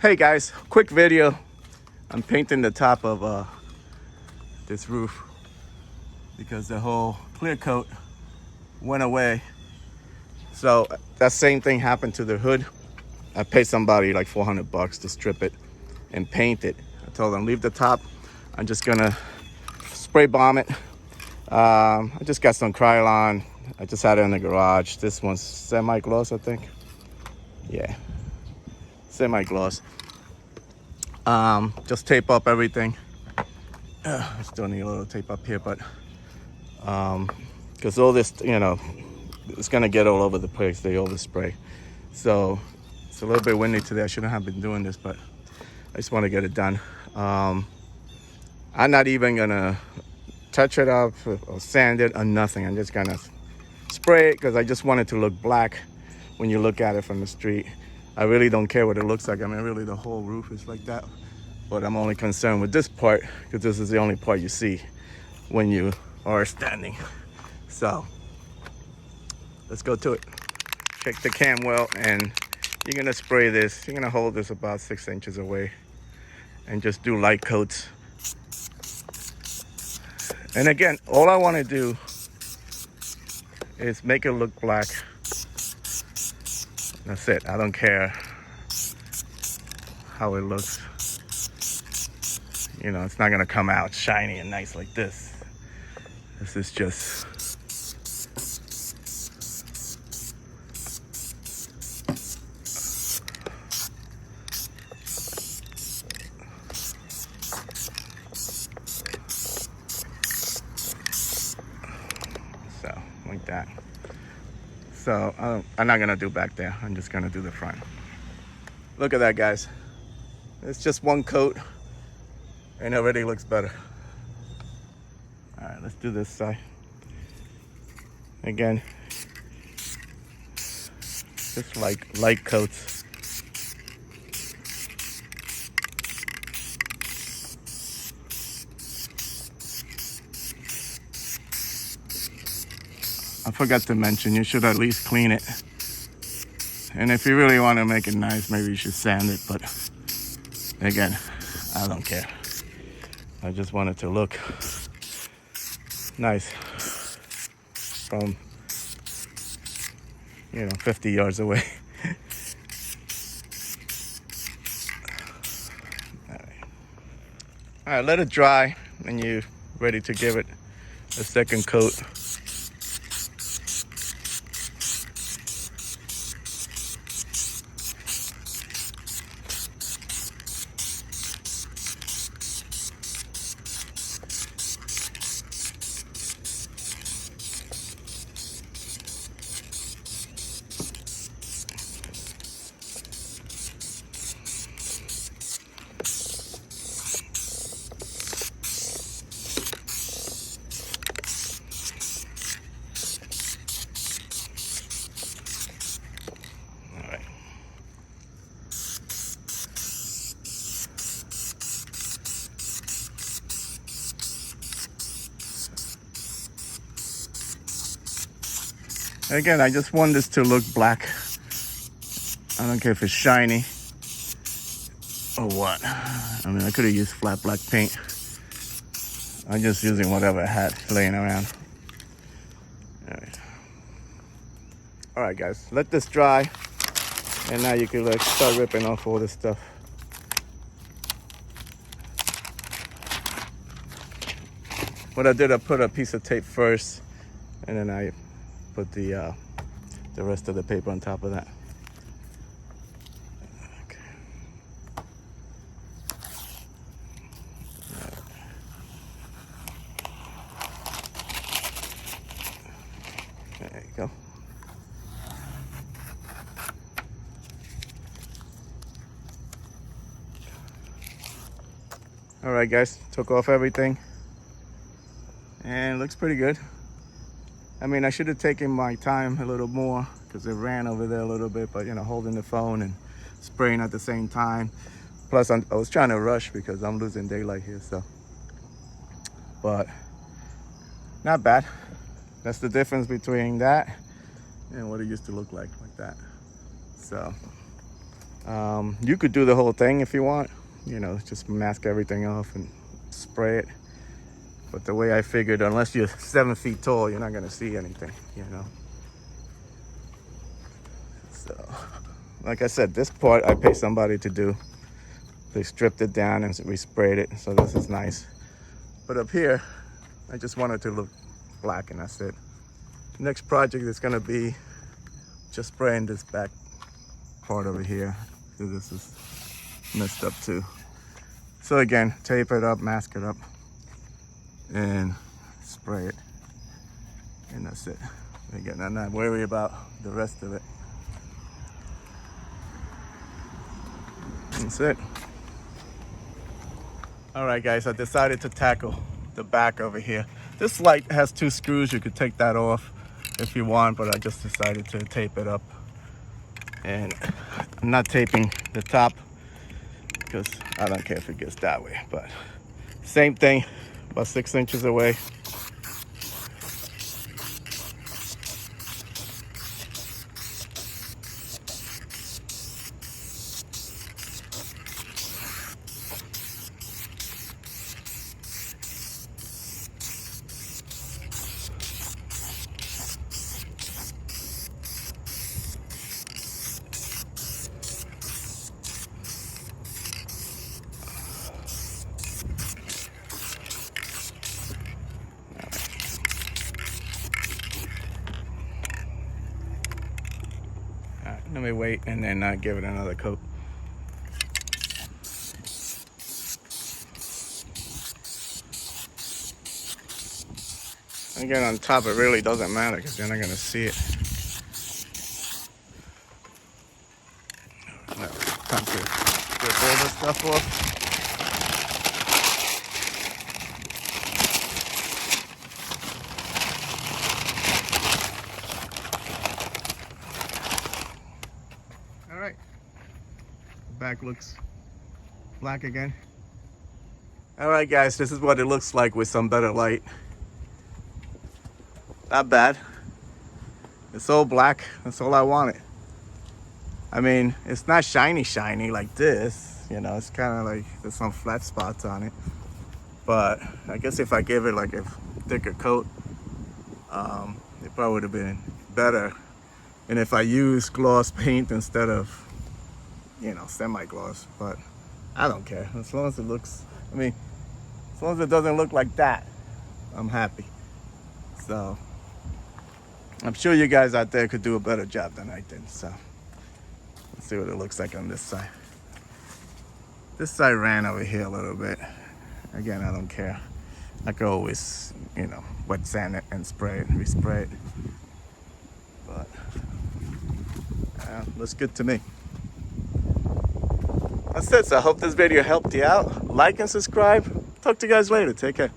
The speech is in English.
Hey guys, quick video. I'm painting the top of this roof because the whole clear coat went away. So that same thing happened to the hood. I paid somebody like 400 bucks to strip it and paint it. I told them leave the top. I'm just gonna spray bomb it. I just got some Krylon. I just had it in the garage. This one's semi-gloss, I think. Yeah, semi-gloss. Just tape up everything. I still need a little tape up here, but because all this, it's gonna get all over the place, the overspray. So it's a little bit windy today. I shouldn't have been doing this, but I just want to get it done. I'm not even gonna touch it up or sand it or nothing. I'm just gonna spray it because I just want it to look black when you look at it from the street. I really don't care what it looks like. I mean, really, the whole roof is like that. But I'm only concerned with this part because this is the only part you see when you are standing. So let's go to it. Check the cam well, and you're gonna spray this. You're gonna hold this about 6 inches away and just do light coats. And again, all I want to do is make it look black. That's it. I don't care how it looks. It's not gonna come out shiny and nice like this. This is just so like that. So I'm not gonna do back there. I'm just gonna do the front. Look at that, guys. It's just one coat and it already looks better. All right, let's do this side. Again, just like light coats. I forgot to mention, you should at least clean it. And if you really want to make it nice, maybe you should sand it. But again, I don't care. I just want it to look nice from 50 yards away. All right, let it dry and you're ready to give it a second coat. Again, I just want this to look black. I don't care if it's shiny or what. I mean, I could have used flat black paint. I'm just using whatever I had laying around. All right, guys, let this dry. And now you can start ripping off all this stuff. What I did, I put a piece of tape first, and then I put the rest of the paper on top of that. Okay. There you go. All right, guys, took off everything, and it looks pretty good. I mean, I should have taken my time a little more because it ran over there a little bit, but holding the phone and spraying at the same time. Plus, I was trying to rush because I'm losing daylight here, so. But not bad. That's the difference between that and what it used to look like that. So You could do the whole thing if you want, you know, just mask everything off and spray it. But the way I figured, unless you're 7 feet tall, you're not gonna see anything, you know. So, like I said, this part I pay somebody to do. They stripped it down and we sprayed it, so this is nice. But up here, I just want it to look black and that's it. Next project is gonna be just spraying this back part over here, because this is messed up too. So again, tape it up, mask it up, and spray it, and that's it. Again, I'm not worried about the rest of it. That's it. All right, guys, I decided to tackle the back over here. This light has 2 screws. You could take that off if you want, but I just decided to tape it up. And I'm not taping the top because I don't care if it gets that way, but same thing, about 6 inches away. All right, let me wait and then give it another coat. Again, on top, it really doesn't matter because you're not going to see it. Now, time to strip all this stuff off. All right, the back looks black again. All right, guys, this is what it looks like with some better light. Not bad. It's all black. That's all I wanted. I mean, it's not shiny like this. You know, it's kind of like there's some flat spots on it. But I guess if I give it like a thicker coat, it probably would have been better. And if I use gloss paint instead of, you know, semi-gloss. But I don't care. As long as it looks, I mean, as long as it doesn't look like that, I'm happy. So I'm sure you guys out there could do a better job than I did. So let's see what it looks like on this side. This side ran over here a little bit. Again, I don't care. I could always, you know, wet sand it and spray it, respray it. But looks good to me. That's it. So I hope this video helped you out. Like and subscribe. Talk to you guys later. Take care.